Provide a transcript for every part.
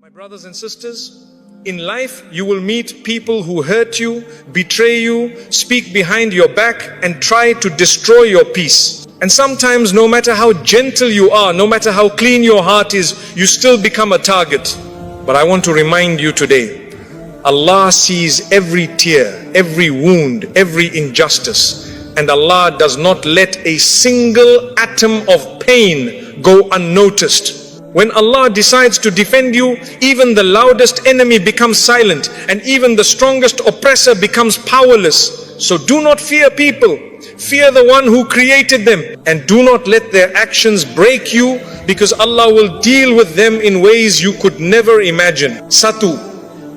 My brothers and sisters, in life you will meet people who hurt you, betray you, speak behind your back and try to destroy your peace. And sometimes no matter how gentle you are, no matter how clean your heart is, you still become a target. But I want to remind you today, Allah sees every tear, every wound, every injustice. And Allah does not let a single atom of pain go unnoticed. When Allah decides to defend you, even the loudest enemy becomes silent, and even the strongest oppressor becomes powerless. So do not fear people, fear the one who created them, and do not let their actions break you, because Allah will deal with them in ways you could never imagine. Satu,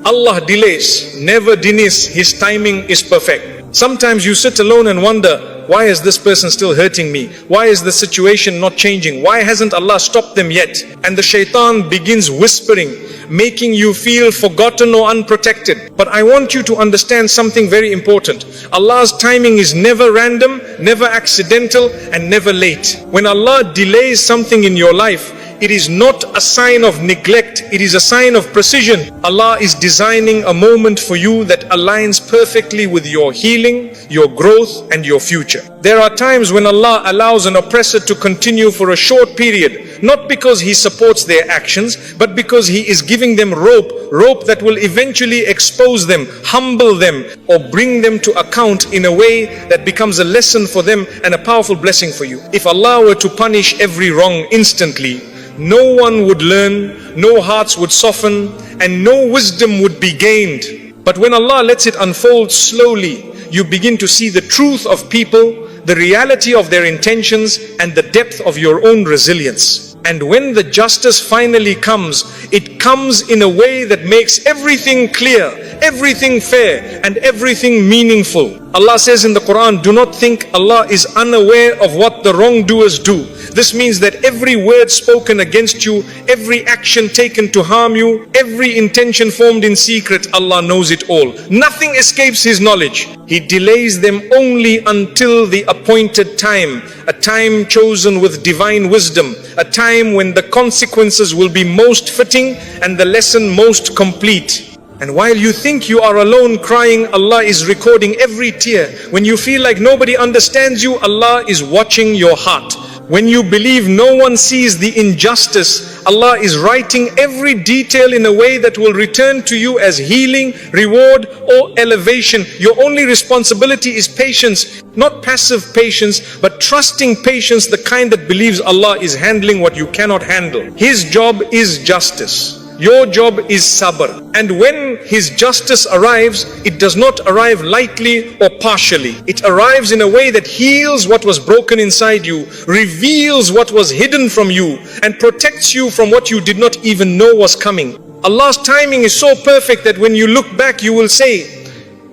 Allah delays, never denies, His timing is perfect. Sometimes you sit alone and wonder, why is this person still hurting me? Why is the situation not changing? Why hasn't Allah stopped them yet? And the shaitan begins whispering, making you feel forgotten or unprotected. But I want you to understand something very important. Allah's timing is never random, never accidental, and never late. When Allah delays something in your life, it is not a sign of neglect, it is a sign of precision. Allah is designing a moment for you that aligns perfectly with your healing, your growth, and your future. There are times when Allah allows an oppressor to continue for a short period, not because He supports their actions, but because He is giving them rope that will eventually expose them, humble them, or bring them to account in a way that becomes a lesson for them and a powerful blessing for you. If Allah were to punish every wrong instantly, no one would learn, no hearts would soften, and no wisdom would be gained. But when Allah lets it unfold slowly, you begin to see the truth of people, the reality of their intentions, and the depth of your own resilience. And when the justice finally comes, it comes in a way that makes everything clear, everything fair, and everything meaningful. Allah says in the Quran, do not think Allah is unaware of what the wrongdoers do. This means that every word spoken against you, every action taken to harm you, every intention formed in secret, Allah knows it all. Nothing escapes His knowledge. He delays them only until the appointed time, a time chosen with divine wisdom, a time when the consequences will be most fitting and the lesson most complete. And while you think you are alone crying, Allah is recording every tear. When you feel like nobody understands you, Allah is watching your heart. When you believe no one sees the injustice, Allah is writing every detail in a way that will return to you as healing, reward, or elevation. Your only responsibility is patience, not passive patience, but trusting patience, the kind that believes Allah is handling what you cannot handle. His job is justice. Your job is sabr. And when His justice arrives, it does not arrive lightly or partially. It arrives in a way that heals what was broken inside you, reveals what was hidden from you, and protects you from what you did not even know was coming. Allah's timing is so perfect that when you look back, you will say,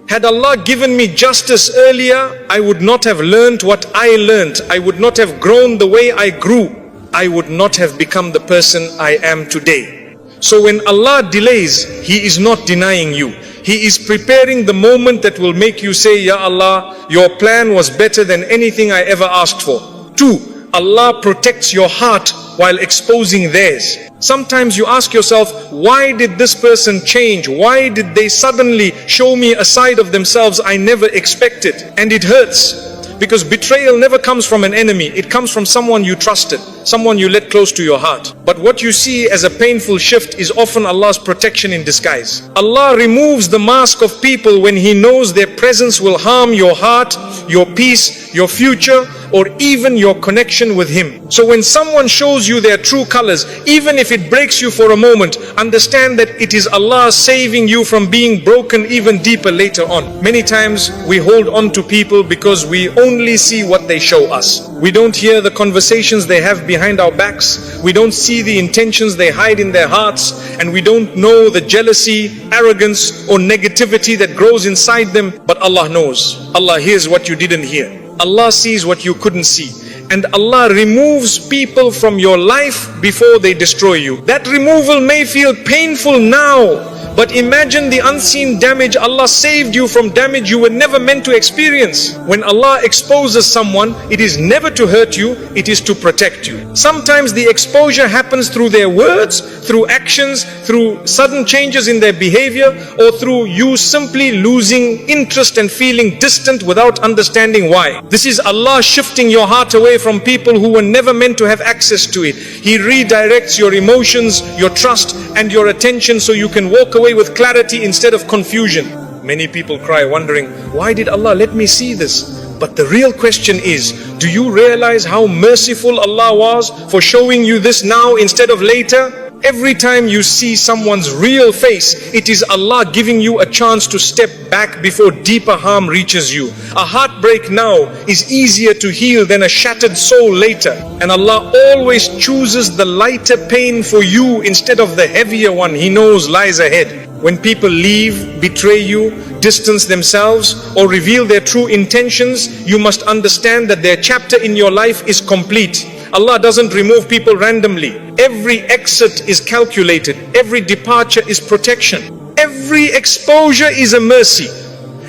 had Allah given me justice earlier, I would not have learned what I learned. I would not have grown the way I grew. I would not have become the person I am today. So when Allah delays, He is not denying you. He is preparing the moment that will make you say, Ya Allah, your plan was better than anything I ever asked for. 2. Allah protects your heart while exposing theirs. Sometimes you ask yourself, why did this person change? Why did they suddenly show me a side of themselves I never expected? And it hurts. Because betrayal never comes from an enemy. It comes from someone you trusted, someone you let close to your heart. But what you see as a painful shift is often Allah's protection in disguise. Allah removes the mask of people when He knows their presence will harm your heart, your peace, your future, or even your connection with Him. So when someone shows you their true colors, even if it breaks you for a moment, understand that it is Allah saving you from being broken even deeper later on. Many times we hold on to people because we only see what they show us. We don't hear the conversations they have behind our backs. We don't see the intentions they hide in their hearts, and we don't know the jealousy, arrogance, or negativity that grows inside them. But Allah knows. Allah hears what you didn't hear. Allah sees what you couldn't see. And Allah removes people from your life before they destroy you. That removal may feel painful now, But imagine the unseen damage. Allah saved you from damage you were never meant to experience. When Allah exposes someone, it is never to hurt you, it is to protect you. Sometimes the exposure happens through their words, through actions, through sudden changes in their behavior, or through you simply losing interest and feeling distant without understanding why. This is Allah shifting your heart away from people who were never meant to have access to it. He redirects your emotions, your trust and your attention so you can walk away with clarity instead of confusion. Many people cry wondering, why did Allah let me see this? But the real question is, do you realize how merciful Allah was for showing you this now instead of later? Every time you see someone's real face, it is Allah giving you a chance to step back before deeper harm reaches you. A heartbreak now is easier to heal than a shattered soul later. And Allah always chooses the lighter pain for you instead of the heavier one He knows lies ahead. When people leave, betray you, distance themselves, or reveal their true intentions, you must understand that their chapter in your life is complete. Allah doesn't remove people randomly. Every exit is calculated. Every departure is protection. Every exposure is a mercy.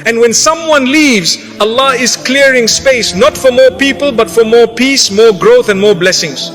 And when someone leaves, Allah is clearing space, not for more people, but for more peace, more growth and more blessings.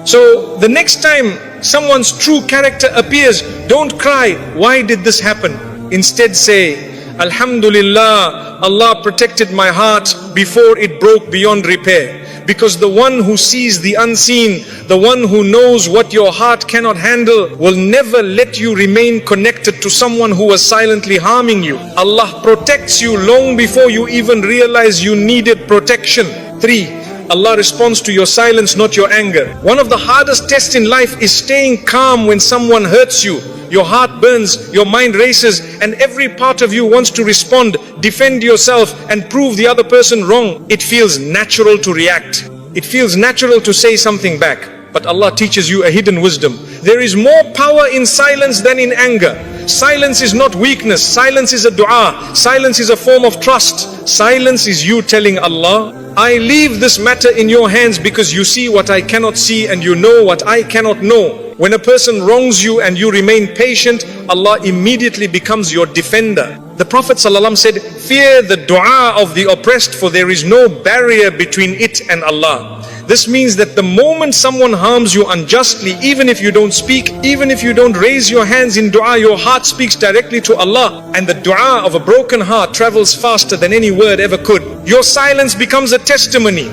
So the next time someone's true character appears, don't cry, why did this happen? Instead say, Alhamdulillah, Allah protected my heart before it broke beyond repair. Because the one who sees the unseen, the one who knows what your heart cannot handle, will never let you remain connected to someone who was silently harming you. Allah protects you long before you even realize you needed protection. 3. Allah responds to your silence, not your anger. One of the hardest tests in life is staying calm when someone hurts you. Your heart burns, your mind races, and every part of you wants to respond, defend yourself, and prove the other person wrong. It feels natural to react. It feels natural to say something back. But Allah teaches you a hidden wisdom. There is more power in silence than in anger. Silence is not weakness. Silence is a dua. Silence is a form of trust. Silence is you telling Allah, I leave this matter in your hands because you see what I cannot see and you know what I cannot know. When a person wrongs you and you remain patient, Allah immediately becomes your defender. The Prophet ﷺ said, fear the dua of the oppressed, for there is no barrier between it and Allah. This means that the moment someone harms you unjustly, even if you don't speak, even if you don't raise your hands in dua, your heart speaks directly to Allah. And the dua of a broken heart travels faster than any word ever could. Your silence becomes a testimony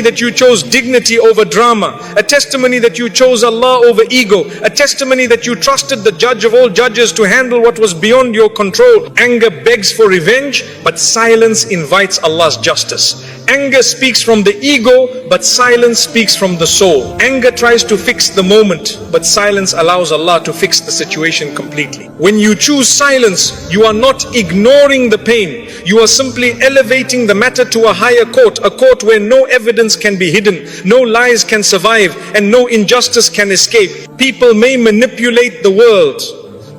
that you chose dignity over drama, a testimony that you chose Allah over ego, a testimony that you trusted the judge of all judges to handle what was beyond your control. Anger begs for revenge, but silence invites Allah's justice. Anger speaks from the ego, but silence speaks from the soul. Anger tries to fix the moment, but silence allows Allah to fix the situation completely. When you choose silence, you are not ignoring the pain. You are simply elevating the matter to a higher court, a court where no evidence can be hidden, no lies can survive, and no injustice can escape. People may manipulate the world,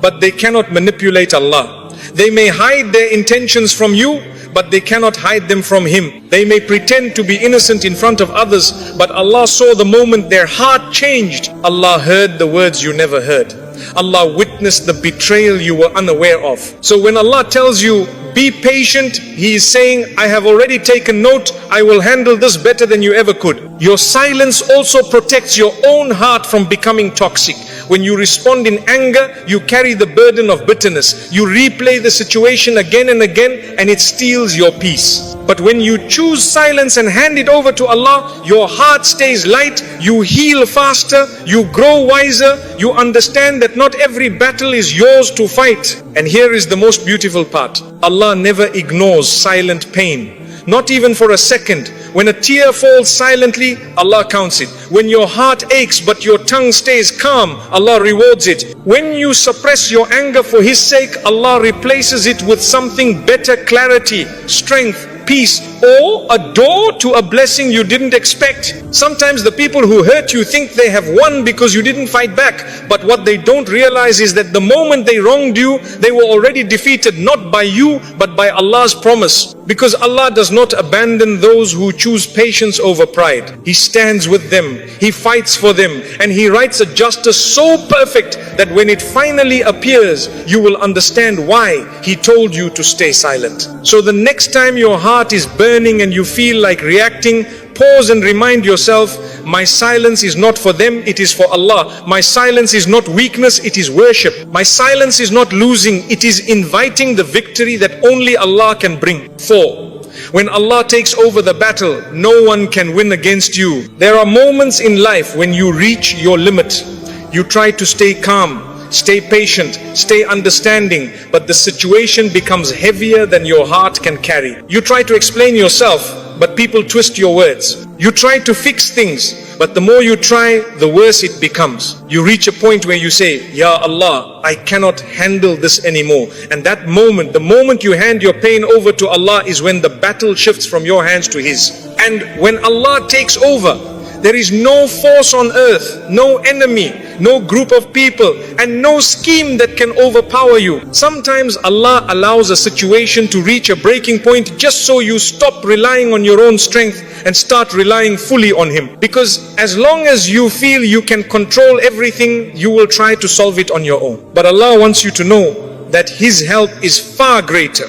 but they cannot manipulate Allah. They may hide their intentions from you, but they cannot hide them from Him. They may pretend to be innocent in front of others, but Allah saw the moment their heart changed. Allah heard the words you never heard. Allah witnessed the betrayal you were unaware of. So when Allah tells you, be patient, He is saying, I have already taken note, I will handle this better than you ever could. Your silence also protects your own heart from becoming toxic. When you respond in anger, you carry the burden of bitterness. You replay the situation again and again, and it steals your peace. But when you choose silence and hand it over to Allah, your heart stays light, you heal faster, you grow wiser, you understand that not every battle is yours to fight. And here is the most beautiful part. Allah never ignores silent pain. Not even for a second. When a tear falls silently, Allah counts it. When your heart aches but your tongue stays calm, Allah rewards it. When you suppress your anger for His sake, Allah replaces it with something better: clarity, strength, peace, or a door to a blessing you didn't expect. Sometimes the people who hurt you think they have won because you didn't fight back. But what they don't realize is that the moment they wronged you, they were already defeated, not by you, but by Allah's promise. Because Allah does not abandon those who choose patience over pride. He stands with them, He fights for them, and He writes a justice so perfect that when it finally appears, you will understand why He told you to stay silent. So the next time your heart is burning and you feel like reacting, pause and remind yourself, my silence is not for them, it is for Allah. My silence is not weakness, it is worship. My silence is not losing, it is inviting the victory that only Allah can bring. 4. When Allah takes over the battle, no one can win against you. There are moments in life when you reach your limit. You try to stay calm, stay patient, stay understanding, but the situation becomes heavier than your heart can carry. You try to explain yourself, but people twist your words. You try to fix things, but the more you try, the worse it becomes. You reach a point where you say, Ya Allah, I cannot handle this anymore. And that moment, the moment you hand your pain over to Allah, is when the battle shifts from your hands to His. And when Allah takes over, there is no force on earth, no enemy, no group of people, and no scheme that can overpower you. Sometimes Allah allows a situation to reach a breaking point just so you stop relying on your own strength and start relying fully on Him. Because as long as you feel you can control everything, you will try to solve it on your own. But Allah wants you to know that His help is far greater,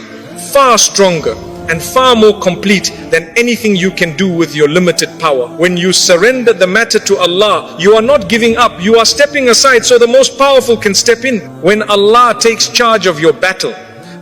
far stronger, and far more complete than anything you can do with your limited power. When you surrender the matter to Allah, you are not giving up, you are stepping aside so the most powerful can step in. When Allah takes charge of your battle,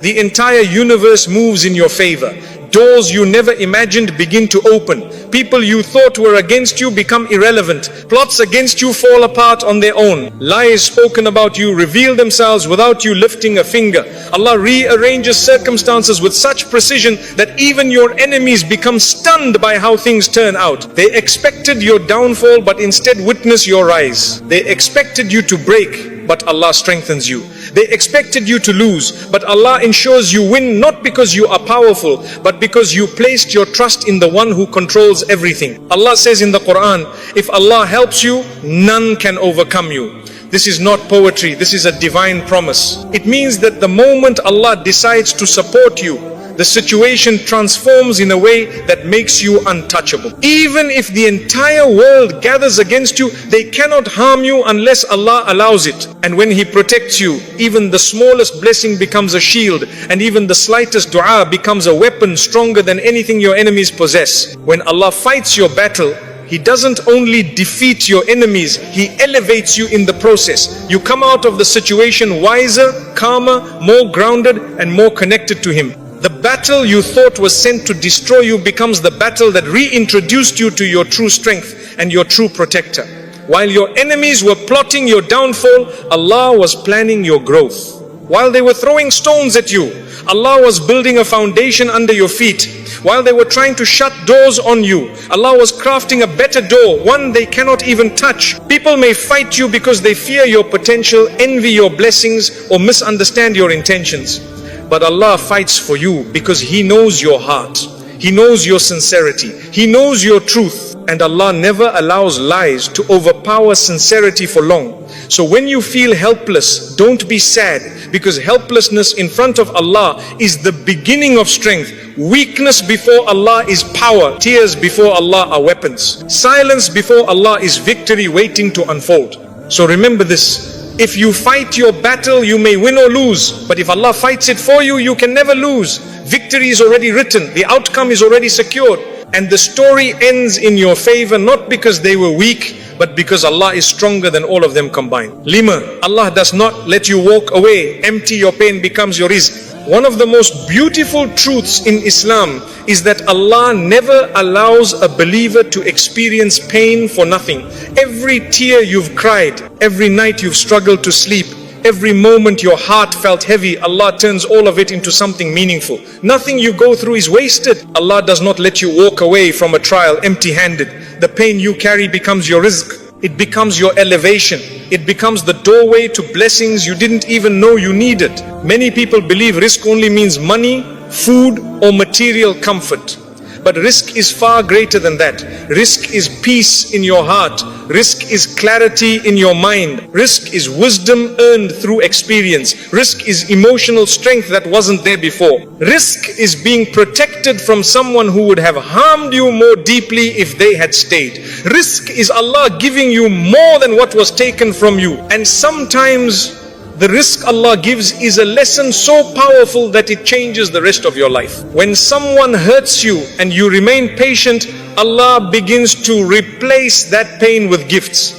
the entire universe moves in your favor. Doors you never imagined begin to open. People you thought were against you become irrelevant. Plots against you fall apart on their own. Lies spoken about you reveal themselves without you lifting a finger. Allah rearranges circumstances with such precision that even your enemies become stunned by how things turn out. They expected your downfall, but instead witness your rise. They expected you to break, but Allah strengthens you. They expected you to lose, but Allah ensures you win, not because you are powerful, but because you placed your trust in the one who controls everything. Allah says in the Quran, if Allah helps you, none can overcome you. This is not poetry, this is a divine promise. It means that the moment Allah decides to support you, the situation transforms in a way that makes you untouchable. Even if the entire world gathers against you, they cannot harm you unless Allah allows it. And when He protects you, even the smallest blessing becomes a shield, and even the slightest dua becomes a weapon stronger than anything your enemies possess. When Allah fights your battle, He doesn't only defeat your enemies, He elevates you in the process. You come out of the situation wiser, calmer, more grounded, and more connected to Him. The battle you thought was sent to destroy you becomes the battle that reintroduced you to your true strength and your true protector. While your enemies were plotting your downfall, Allah was planning your growth. While they were throwing stones at you, Allah was building a foundation under your feet. While they were trying to shut doors on you, Allah was crafting a better door, one they cannot even touch. People may fight you because they fear your potential, envy your blessings, or misunderstand your intentions. But Allah fights for you because He knows your heart. He knows your sincerity. He knows your truth. And Allah never allows lies to overpower sincerity for long. So when you feel helpless, don't be sad, because helplessness in front of Allah is the beginning of strength. Weakness before Allah is power. Tears before Allah are weapons. Silence before Allah is victory waiting to unfold. So remember this. If you fight your battle, you may win or lose. But if Allah fights it for you, you can never lose. Victory is already written. The outcome is already secured. And the story ends in your favor, not because they were weak, but because Allah is stronger than all of them combined. Lima, Allah does not let you walk away empty. Your pain becomes your rizq. One of the most beautiful truths in Islam is that Allah never allows a believer to experience pain for nothing. Every tear you've cried, every night you've struggled to sleep, every moment your heart felt heavy, Allah turns all of it into something meaningful. Nothing you go through is wasted. Allah does not let you walk away from a trial empty-handed. The pain you carry becomes your rizq. It becomes your elevation. It becomes the doorway to blessings you didn't even know you needed. Many people believe rizq only means money, food, or material comfort. But rizq is far greater than that. Rizq is peace in your heart. Rizq is clarity in your mind. Rizq is wisdom earned through experience. Rizq is emotional strength that wasn't there before. Rizq is being protected from someone who would have harmed you more deeply if they had stayed. Rizq is Allah giving you more than what was taken from you. And sometimes the rizq Allah gives is a lesson so powerful that it changes the rest of your life. When someone hurts you and you remain patient, Allah begins to replace that pain with gifts.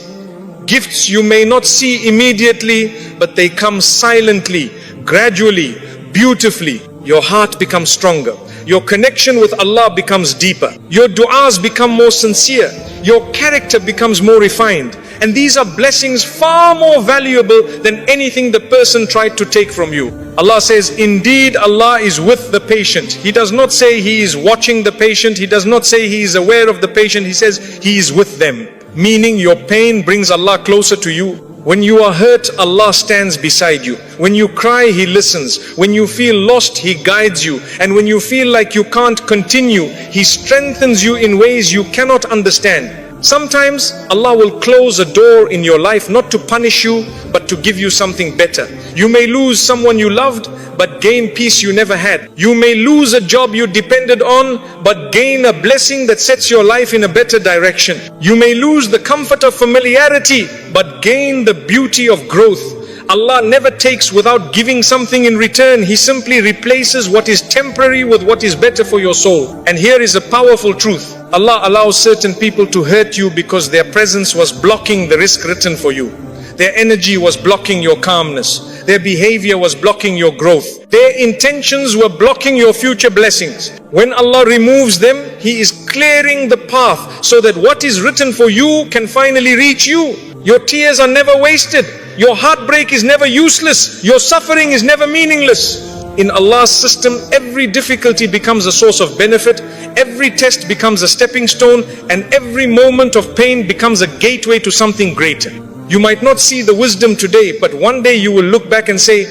Gifts you may not see immediately, but they come silently, gradually, beautifully. Your heart becomes stronger. Your connection with Allah becomes deeper. Your du'as become more sincere. Your character becomes more refined. And these are blessings far more valuable than anything the person tried to take from you. Allah says, indeed Allah is with the patient. He does not say He is watching the patient. He does not say He is aware of the patient. He says He is with them. Meaning your pain brings Allah closer to you. When you are hurt, Allah stands beside you. When you cry, He listens. When you feel lost, He guides you. And when you feel like you can't continue, He strengthens you in ways you cannot understand. Sometimes Allah will close a door in your life not to punish you, but to give you something better. You may lose someone you loved, but gain peace you never had. You may lose a job you depended on, but gain a blessing that sets your life in a better direction. You may lose the comfort of familiarity, but gain the beauty of growth. Allah never takes without giving something in return. He simply replaces what is temporary with what is better for your soul. And here is a powerful truth. Allah allows certain people to hurt you because their presence was blocking the rizq written for you. Their energy was blocking your calmness. Their behavior was blocking your growth. Their intentions were blocking your future blessings. When Allah removes them, He is clearing the path so that what is written for you can finally reach you. Your tears are never wasted. Your heartbreak is never useless. Your suffering is never meaningless. In Allah's system, every difficulty becomes a source of benefit, every test becomes a stepping stone, and every moment of pain becomes a gateway to something greater. You might not see the wisdom today, but one day you will look back and say,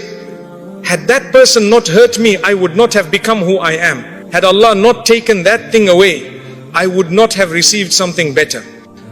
had that person not hurt me, I would not have become who I am. Had Allah not taken that thing away, I would not have received something better.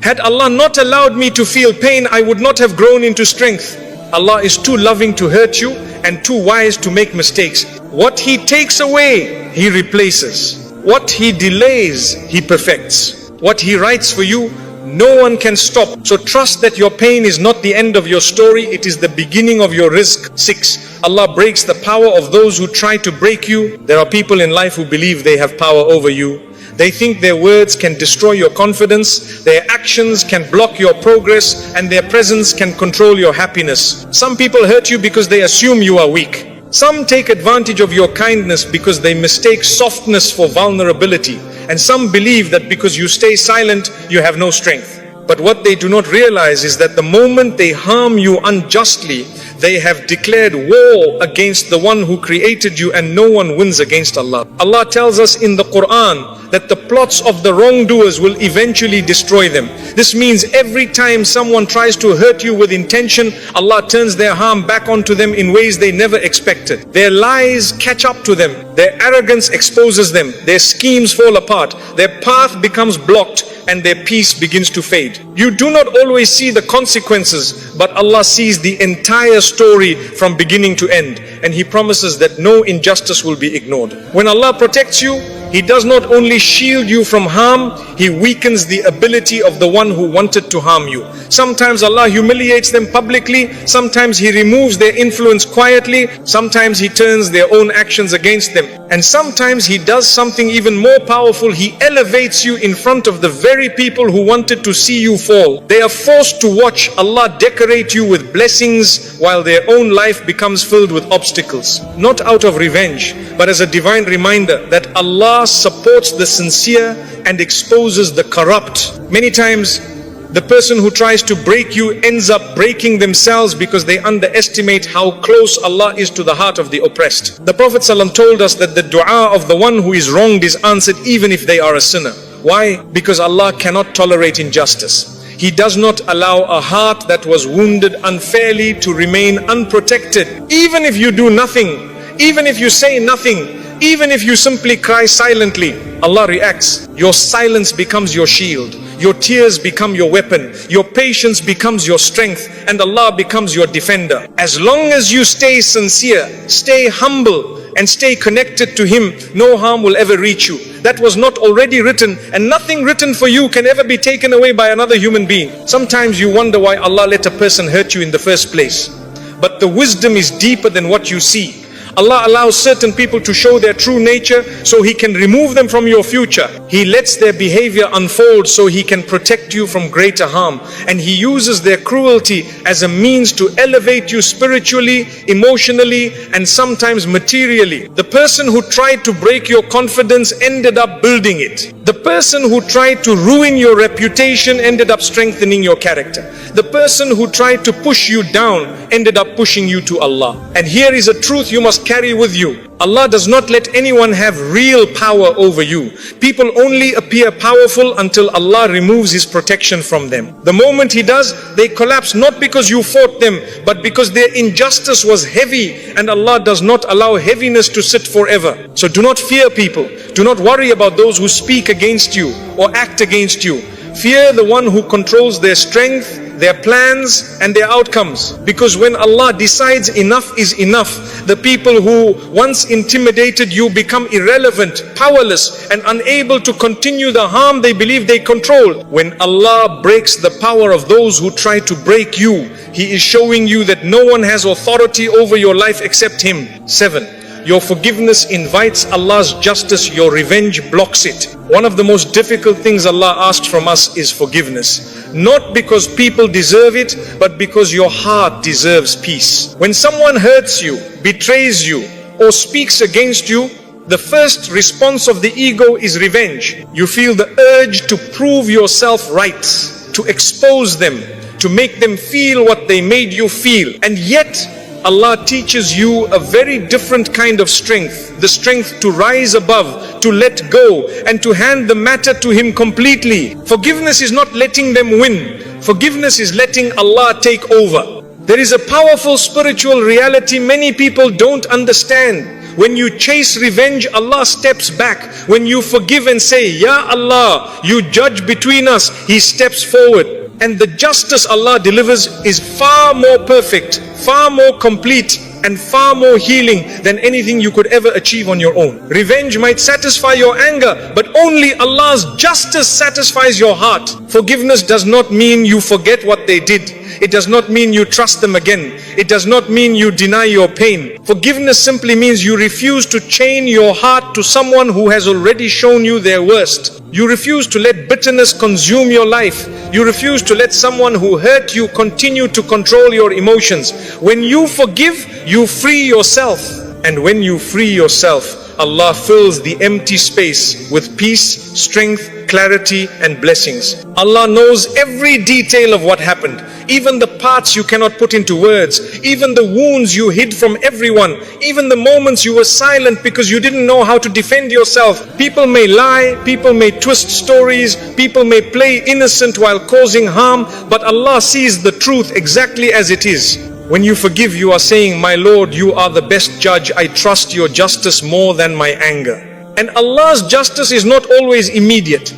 Had Allah not allowed me to feel pain, I would not have grown into strength. Allah is too loving to hurt you and too wise to make mistakes. What He takes away, He replaces. What He delays, He perfects. What He writes for you, no one can stop. So trust that your pain is not the end of your story, it is the beginning of your rizq. 6. Allah breaks the power of those who try to break you. There are people in life who believe they have power over you. They think their words can destroy your confidence, their actions can block your progress, and their presence can control your happiness. Some people hurt you because they assume you are weak. Some take advantage of your kindness because they mistake softness for vulnerability. And some believe that because you stay silent, you have no strength. But what they do not realize is that the moment they harm you unjustly, they have declared war against the one who created you, and no one wins against Allah. Allah tells us in the Quran that the plots of the wrongdoers will eventually destroy them. This means every time someone tries to hurt you with intention, Allah turns their harm back onto them in ways they never expected. Their lies catch up to them. Their arrogance exposes them. Their schemes fall apart. Their path becomes blocked, and their peace begins to fade. You do not always see the consequences, but Allah sees the entire story from beginning to end, and He promises that no injustice will be ignored. When Allah protects you, He does not only shield you from harm, He weakens the ability of the one who wanted to harm you. Sometimes Allah humiliates them publicly, sometimes He removes their influence quietly, sometimes He turns their own actions against them, and sometimes He does something even more powerful. He elevates you in front of the very people who wanted to see you fall. They are forced to watch Allah decorate you with blessings while their own life becomes filled with obstacles. Not out of revenge, but as a divine reminder that Allah supports the sincere and exposes the corrupt. Many times, the person who tries to break you ends up breaking themselves because they underestimate how close Allah is to the heart of the oppressed. The Prophet ﷺ told us that the dua of the one who is wronged is answered even if they are a sinner. Why? Because Allah cannot tolerate injustice. He does not allow a heart that was wounded unfairly to remain unprotected. Even if you do nothing, even if you say nothing, even if you simply cry silently, Allah reacts. Your silence becomes your shield. Your tears become your weapon. Your patience becomes your strength, and Allah becomes your defender. As long as you stay sincere, stay humble, and stay connected to Him, no harm will ever reach you. That was not already written, and nothing written for you can ever be taken away by another human being. Sometimes you wonder why Allah let a person hurt you in the first place. But the wisdom is deeper than what you see. Allah allows certain people to show their true nature so He can remove them from your future. He lets their behavior unfold so He can protect you from greater harm. And He uses their cruelty as a means to elevate you spiritually, emotionally, and sometimes materially. The person who tried to break your confidence ended up building it. The person who tried to ruin your reputation ended up strengthening your character. The person who tried to push you down ended up pushing you to Allah. And here is a truth you must carry with you. Allah does not let anyone have real power over you. People only appear powerful until Allah removes His protection from them. The moment He does, they collapse, not because you fought them, but because their injustice was heavy, and Allah does not allow heaviness to sit forever. So do not fear people. Do not worry about those who speak against you or act against you. Fear the one who controls their strength, their plans and their outcomes. Because when Allah decides enough is enough, the people who once intimidated you become irrelevant, powerless, and unable to continue the harm they believe they control. When Allah breaks the power of those who try to break you, He is showing you that no one has authority over your life except Him. 7. Your forgiveness invites Allah's justice, your revenge blocks it. One of the most difficult things Allah asks from us is forgiveness. Not because people deserve it, but because your heart deserves peace. When someone hurts you, betrays you, or speaks against you, the first response of the ego is revenge. You feel the urge to prove yourself right, to expose them, to make them feel what they made you feel. And yet, Allah teaches you a very different kind of strength, the strength to rise above, to let go, and to hand the matter to Him completely. Forgiveness is not letting them win. Forgiveness is letting Allah take over. There is a powerful spiritual reality many people don't understand. When you chase revenge, Allah steps back. When you forgive and say, Ya Allah, you judge between us, He steps forward. And the justice Allah delivers is far more perfect, far more complete, and far more healing than anything you could ever achieve on your own. Revenge might satisfy your anger, but only Allah's justice satisfies your heart. Forgiveness does not mean you forget what they did. It does not mean you trust them again. It does not mean you deny your pain. Forgiveness simply means you refuse to chain your heart to someone who has already shown you their worst. You refuse to let bitterness consume your life. You refuse to let someone who hurt you continue to control your emotions. When you forgive, you free yourself. And when you free yourself, Allah fills the empty space with peace, strength, clarity and blessings. Allah knows every detail of what happened, even the parts you cannot put into words, even the wounds you hid from everyone, even the moments you were silent because you didn't know how to defend yourself. People may lie, people may twist stories, people may play innocent while causing harm, but Allah sees the truth exactly as it is. When you forgive, you are saying, My Lord, you are the best judge. I trust your justice more than my anger. And Allah's justice is not always immediate,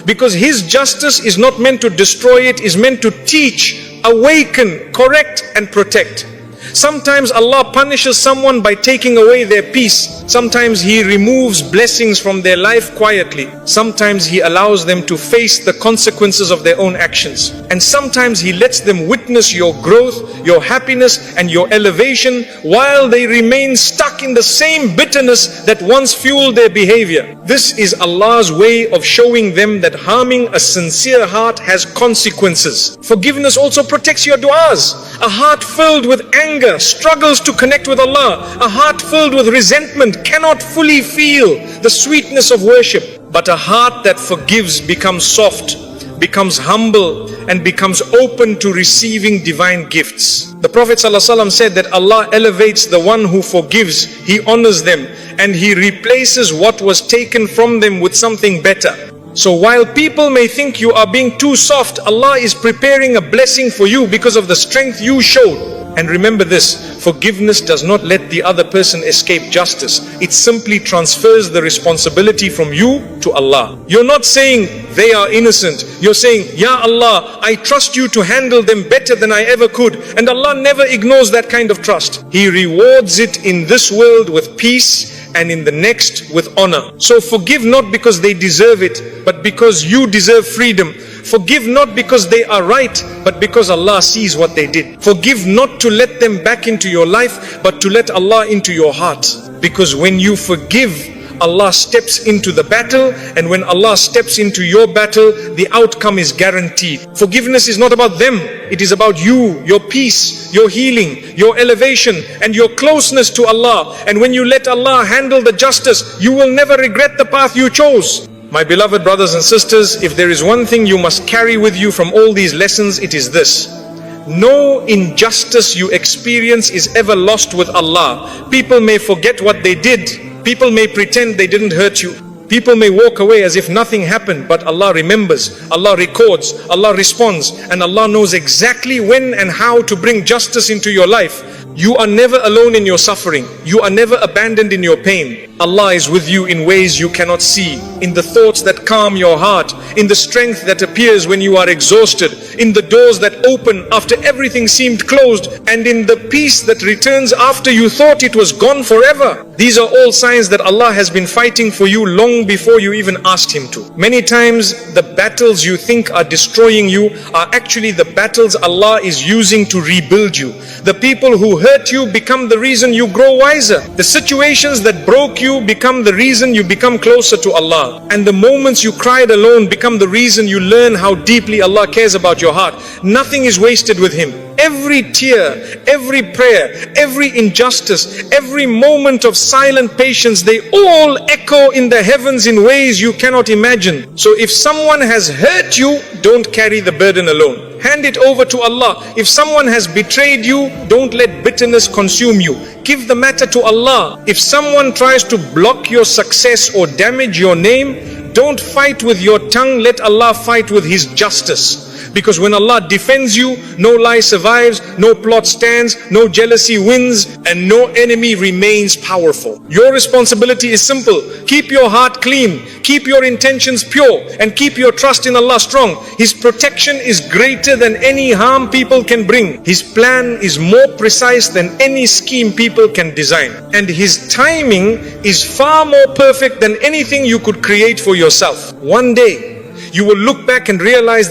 because His justice is not meant to destroy, it is meant to teach, awaken, correct and protect. Sometimes Allah punishes someone by taking away their peace. Sometimes He removes blessings from their life quietly. Sometimes He allows them to face the consequences of their own actions. And sometimes He lets them witness your growth, your happiness and your elevation while they remain stuck in the same bitterness that once fueled their behavior. This is Allah's way of showing them that harming a sincere heart has consequences. Forgiveness also protects your du'as. A heart filled with anger struggles to connect with Allah. A heart filled with resentment cannot fully feel the sweetness of worship. But a heart that forgives becomes soft, becomes humble, and becomes open to receiving divine gifts. The Prophet ﷺ said that Allah elevates the one who forgives, He honors them, and He replaces what was taken from them with something better. So while people may think you are being too soft, Allah is preparing a blessing for you because of the strength you showed. And remember this, forgiveness does not let the other person escape justice. It simply transfers the responsibility from you to Allah. You're not saying they are innocent. You're saying, Ya Allah, I trust you to handle them better than I ever could. And Allah never ignores that kind of trust. He rewards it in this world with peace and in the next with honor. So forgive not because they deserve it, but because you deserve freedom. Forgive not because they are right, but because Allah sees what they did. Forgive not to let them back into your life, but to let Allah into your heart. Because when you forgive, Allah steps into the battle, and when Allah steps into your battle, the outcome is guaranteed. Forgiveness is not about them. It is about you, your peace, your healing, your elevation, and your closeness to Allah. And when you let Allah handle the justice, you will never regret the path you chose. My beloved brothers and sisters, if there is one thing you must carry with you from all these lessons, it is this. No injustice you experience is ever lost with Allah. People may forget what they did. People may pretend they didn't hurt you. People may walk away as if nothing happened, but Allah remembers, Allah records, Allah responds, and Allah knows exactly when and how to bring justice into your life. You are never alone in your suffering. You are never abandoned in your pain. Allah is with you in ways you cannot see, in the thoughts that calm your heart, in the strength that appears when you are exhausted, in the doors that open after everything seemed closed, and in the peace that returns after you thought it was gone forever. These are all signs that Allah has been fighting for you long before you even asked Him to. Many times the battles you think are destroying you are actually the battles Allah is using to rebuild you. The people who hurt you become the reason you grow wiser. The situations that broke you become the reason you become closer to Allah. And the moments you cried alone become the reason you learn how deeply Allah cares about your heart. Nothing is wasted with Him. Every tear, every prayer, every injustice, every moment of silent patience, they all echo in the heavens in ways you cannot imagine. So if someone has hurt you, don't carry the burden alone. Hand it over to Allah. If someone has betrayed you, don't let bitterness consume you. Give the matter to Allah. If someone tries to block your success or damage your name, don't fight with your tongue. Let Allah fight with His justice. Because when Allah defends you, no lie survives, no plot stands, no jealousy wins, and no enemy remains powerful. Your responsibility is simple. Keep your heart clean, keep your intentions pure, and keep your trust in Allah strong. His protection is greater than any harm people can bring. His plan is more precise than any scheme people can design. And His timing is far more perfect than anything you could create for yourself. One day, you will look back and realize